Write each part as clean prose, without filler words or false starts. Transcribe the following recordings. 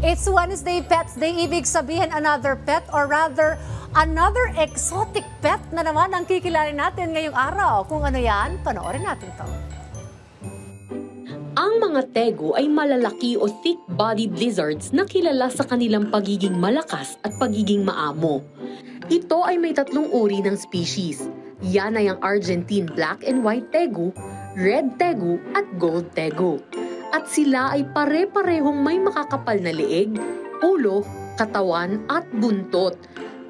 It's Wednesday, Pets Day. Ibig sabihin another pet or rather another exotic pet na naman ang kikilala natin ngayong araw. Kung ano yan, panoorin natin ito. Ang mga tego ay malalaki o thick-bodied lizards na kilala sa kanilang pagiging malakas at pagiging maamo. Ito ay may tatlong uri ng species. Yan ay ang Argentine black and white tegu, red tegu at gold tegu. At sila ay pare-parehong may makakapal na leeg, ulo, katawan at buntot.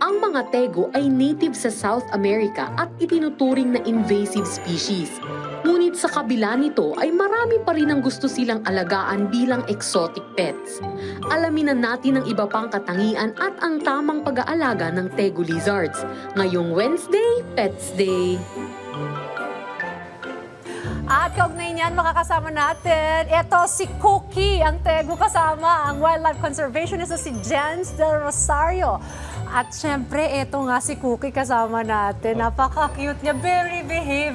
Ang mga tego ay native sa South America at itinuturing na invasive species. Ngunit sa kabila nito ay marami pa rin ang gusto silang alagaan bilang exotic pets. Alamin na natin ang iba pang katangian at ang tamang pag-aalaga ng tegu lizards. Ngayong Wednesday, Pets Day. At kaugnay niyan, makakasama natin, ito si Cookie, ang tegu kasama, ang wildlife conservationist na si Jens Del Rosario. At syempre, ito nga si Cookie kasama natin. Napaka-cute niya. Very behave,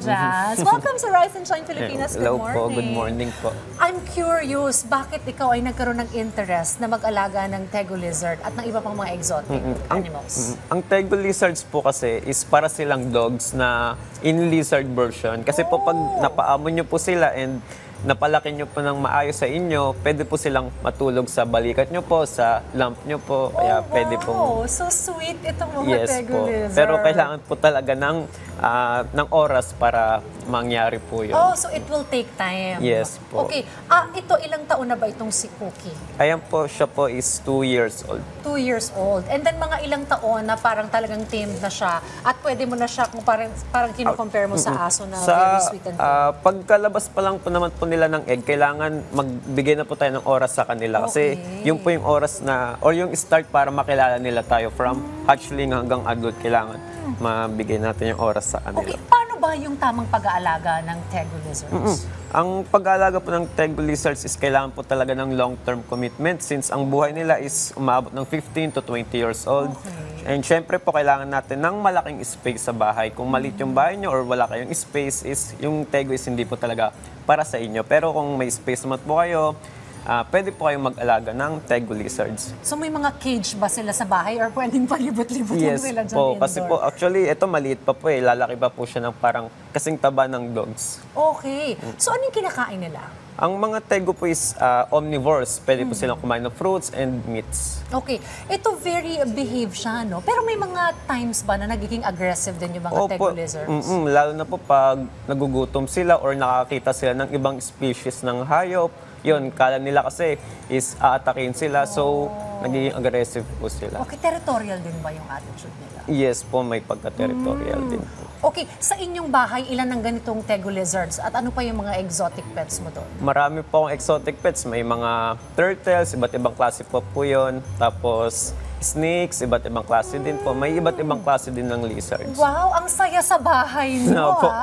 Jens? Welcome sa Rise and Shine Pilipinas. Good Hello morning. po, good morning po. I'm curious, bakit ikaw ay nagkaroon ng interest na mag-alaga ng tegu lizard at ng iba pang mga exotic animals? Ang tegu lizards po kasi is para silang dogs na in lizard version. Kasi po pag napaamon nyo po sila and napalaki nyo po ng maayos sa inyo, pwede po silang matulog sa balikat nyo po, sa lump nyo po. Kaya pwede po. So sweet itong mga tegu lizard. Pero kailangan po talaga ng oras para mangyari po yun. Oh, so it will take time. Yes po. Okay. Ito, ilang taon na ba itong si Cookie? Ayan po, siya po is 2 years old. 2 years old. And then mga ilang taon na parang talagang tamed na siya at pwede mo na siya kung parang kino-compare mo sa aso na very sweet and tame. Pagkalabas pa lang po naman po nila ng egg, kailangan magbigay na po tayo ng oras sa kanila. Kasi yung po yung oras na, or yung start para makilala nila tayo from hatchling hanggang adult, kailangan mabigay natin yung oras sa kanila. Okay, paano ba yung tamang pag-aalaga ng tegu lizards? Ang pag-aalaga po ng tegu lizards is kailangan po talaga ng long-term commitment since ang buhay nila is umabot ng 15 to 20 years old. And syempre po kailangan natin ng malaking space sa bahay. Kung maliit yung bahay nyo or wala kayong space, is yung tegu is hindi po talaga para sa inyo. Pero kung may space naman po kayo, pwede po kayong mag-alaga ng tegu lizards. So may mga cage ba sila sa bahay or pwedeng palibot-libot lang sila dyan po, indoor? kasi po actually ito maliit pa po lalaki pa po siya ng parang kasing taba ng dogs. Okay. So anong kinakain nila? Ang mga tegu po is omnivores. Pwede po silang kumain ng fruits and meats. Okay. Ito very behave siya, no? Pero may mga times ba na nagiging aggressive din yung mga tegu lizards? Lalo na po pag nagugutom sila or nakakita sila ng ibang species ng hayop. Yun, kala nila kasi is aatakin sila. So, nagiging aggressive po sila. Okay, territorial din ba yung attitude nila? Yes po, may pagka-territorial din po. Okay, sa inyong bahay, ilan ang ganitong tegu lizards? At ano pa yung mga exotic pets mo doon? Marami po akong exotic pets. May mga turtles, iba't ibang klase po yun. Tapos, snakes, iba't ibang klase din po. May iba't ibang klase din ng lizards. Wow, ang saya sa bahay mo, po,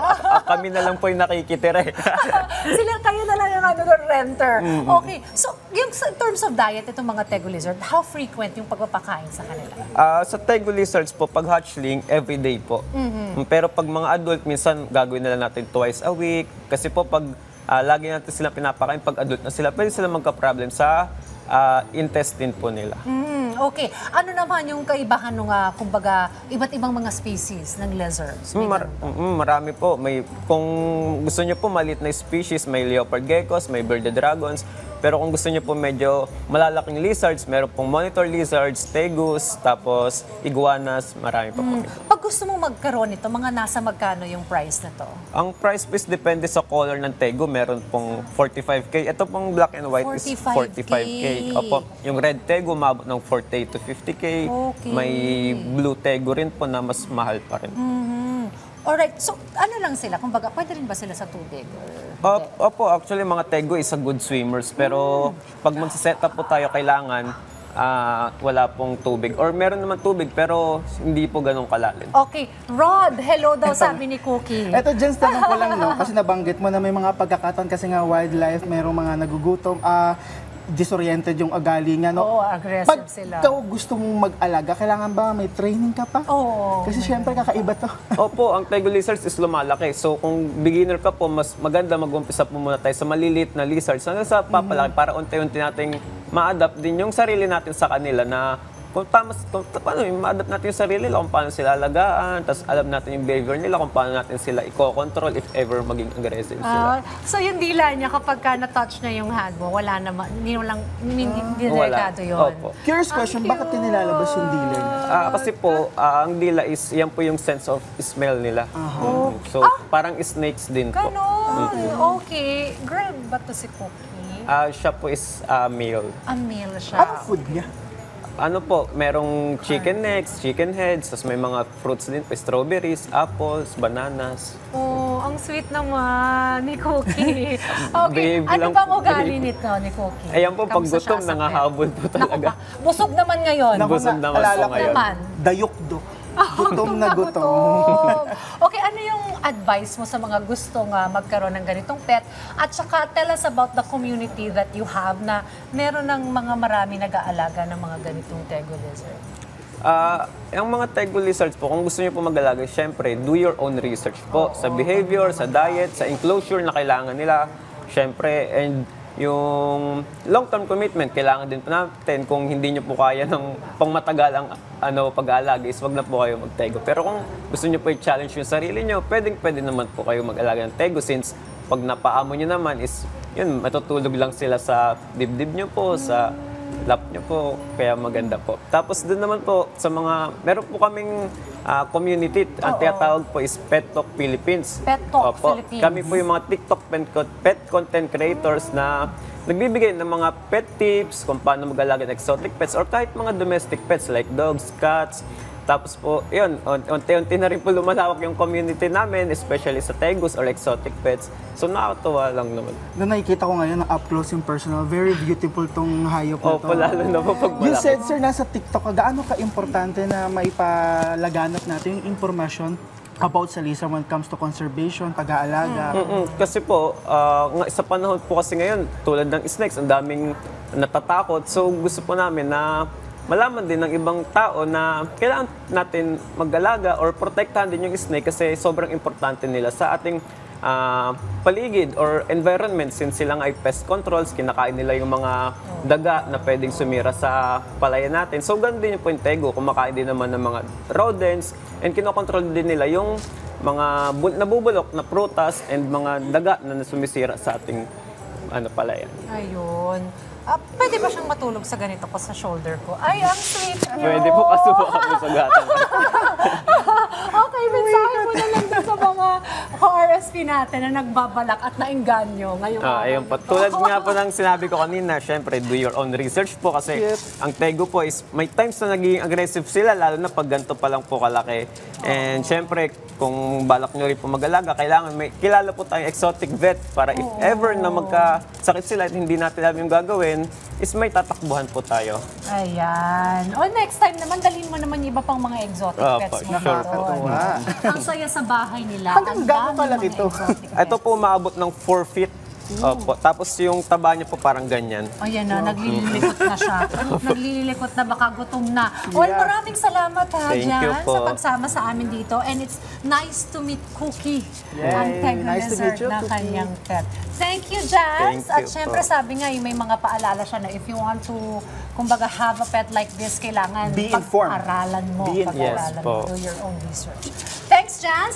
kami na lang po yung nakikitira. Sila, kayo na lang yung renter. Okay, so yung in terms of diet, itong mga tegu lizard, how frequent yung pagpapakain sa kanila? Sa tegu lizards po, pag hatchling, everyday po. Pero pag mga adult, minsan gagawin na lang natin twice a week. Kasi po pag lagi natin silang pinapakain, pag adult na sila, pwede sila magka-problem sa intestine po nila. Okay. Ano naman yung kaibahan ng, kumbaga, iba't ibang mga species ng lizards? Marami po. Kung gusto nyo po maliit na species, may leopard geckos, may bearded dragons. Pero kung gusto nyo po medyo malalaking lizards, meron pong monitor lizards, tegus, tapos iguanas, marami pa po. Pag gusto mong magkaroon nito, mga nasa magkano yung price na to? Ang price is depende sa color ng tegu. Meron pong 45K. Ito pong black and white is 45K. Opo, yung red tegu umabot ng 48 to 50K. Okay. May blue tegu rin po na mas mahal pa rin. Alright, so ano lang sila? Kumbaga, pwede rin ba sila sa tubig? Opo, actually mga tegu is a good swimmers. Pero pag mag-set up po tayo, kailangan wala pong tubig. Or meron naman tubig, pero hindi po ganun kalalim. Okay. Rod, hello daw sabi ni Cookie. Eto, Jens, tanong ko lang, no? Kasi nabanggit mo na may mga pagkakataon kasi nga wildlife, mayroong mga nagugutom. Disoriented yung ugali niya, no? Oo, aggressive Pag sila. ikaw gusto mong mag-alaga, kailangan ba may training ka pa? Oo. Kasi syempre kakaiba to. Opo, ang tegu lizards is lumalaki. So kung beginner ka po, mas maganda mag-umpisa po muna tayo sa maliliit na lizards hanggang sa papalaki para unti-unti nating ma-adapt din yung sarili natin sa kanila na paano ma-adapt natin yung sarili nila, kung paano sila alagaan, tapos alam natin yung behavior nila, kung paano natin sila i-control if ever maging aggressive sila. So yung dila niya, kapag ka na-touch na yung hand mo, wala naman, hindi delikado yun. Opo. Curious question, bakit nilalabas yung dealer niya? Kasi po, ang dila is, yan po yung sense of smell nila. So, parang snakes din po. Ganon. Okay. Girl ba to si Cookie? Siya po is male. A male siya. Anong food niya? Ano po, merong chicken necks, chicken heads, tapos may mga fruits din po, strawberries, apples, bananas. Oh, ang sweet naman ni Cookie. Okay, Babe ano lang bang po, ugali babe. nito ni Cookie? Ayan po, pag Kamusta siya gutom, sa nangahabol po pet? talaga. Naku pa, busog naman ngayon. Busog naman po alala ko ngayon. Naman. Dayok-dok. Gutom na gutom. Okay, ano yung advice mo sa mga gustong magkaroon ng ganitong pet? At saka tell us about the community that you have na meron ng mga marami nag-aalaga ng mga ganitong Tegu lizard. Yung mga Tegu lizards po, kung gusto niyo po mag-alaga, syempre, do your own research po sa behavior, sa diet, sa enclosure na kailangan nila. Syempre, and yung long-term commitment, kailangan din po natin. Kung hindi niyo po kaya ng pangmatagalang pag-aalaga, is wag na po kayo mag-Tegu. Pero kung gusto niyo po i-challenge yung sarili niyo, pwede naman po kayo mag-alaga ng Tegu since pag napaamo niyo naman is, yun, matutulog lang sila sa dibdib niyo po, sa lap niyo po, kaya maganda po. Tapos doon naman po sa mga, meron po kaming community, ang tinatawag po is Pet Talk Philippines. Pet Talk Philippines. Kami po yung mga TikTok pet content creators na nagbibigay ng mga pet tips kung paano mag-alaga ng exotic pets or kahit mga domestic pets like dogs, cats. Tapos po, yun, unti-unti na rin po lumalawak yung community namin, especially sa Tegus or exotic pets. So nakakatuwa lang naman. Nung nakikita ko ngayon, up close yung personal, very beautiful tong hayop na to. Opo, lalo na po pag You malaki. said, sir, nasa TikTok ka, gaano ka-importante na maipalaganap natin yung information about sa lizard when it comes to conservation, pag-aalaga? Kasi po, sa panahon po kasi ngayon, tulad ng snakes, ang daming natatakot. So gusto po namin na malaman din ng ibang tao na kailangan natin mag-alaga or protektahan din yung snake kasi sobrang importante nila sa ating paligid or environment since sila nga ay pest controls, kinakain nila yung mga daga na pwedeng sumira sa palayan natin. So ganun din yung po yung Tegu, kumakain din naman ng mga rodents and kinokontrol din nila yung mga nabubulok na prutas and mga daga na sumisira sa ating palayan. Ayun. Pwede ba siyang matulog sa ganito ko sa shoulder ko? Ay, ang sweet niyo. Pwede po kasubukan mo sa gatan. Okay, mensahe mo na lang dun sa mga RSP natin na nagbabalak at nainganyo ngayong araw Ayun po. nito. Tulad nga po ng sinabi ko kanina, syempre, do your own research po kasi ang Tegu po is may times na naging aggressive sila, lalo na pag ganito pa lang po kalaki. And syempre, kung balak nyo rin po mag-alaga, kailangan may kilala po tayong exotic vet para if ever na magkasakit sila at hindi natin alam yung gagawin, is may tatakbuhan po tayo. Ayan. O next time naman, dalhin mo naman yung iba pang mga exotic pets mo. sure po. doon. Ang saya sa bahay nila. Hanggang Ang gaano daming kalaki mga to? exotic Ito pets. po umaabot ng 4 feet. Opo. Tapos yung taba niya po parang ganyan. Ayan na, naglililikot na siya. Naglililikot na, baka gutom na. Well, maraming salamat Thank you Jan, po. sa pagsama sa amin dito. And it's nice to meet Cookie, ang Yay. Tegu Nice to lizard meet you, na Cookie. kanyang pet. Thank you, Jan. Thank At you syempre, po. sabi nga, yung may mga paalala siya na if you want to, kumbaga, have a pet like this, kailangan Be informed. pag-aralan mo. Be informed. Pag-aralan Yes mo. po. Do your own research. Thanks, Jan.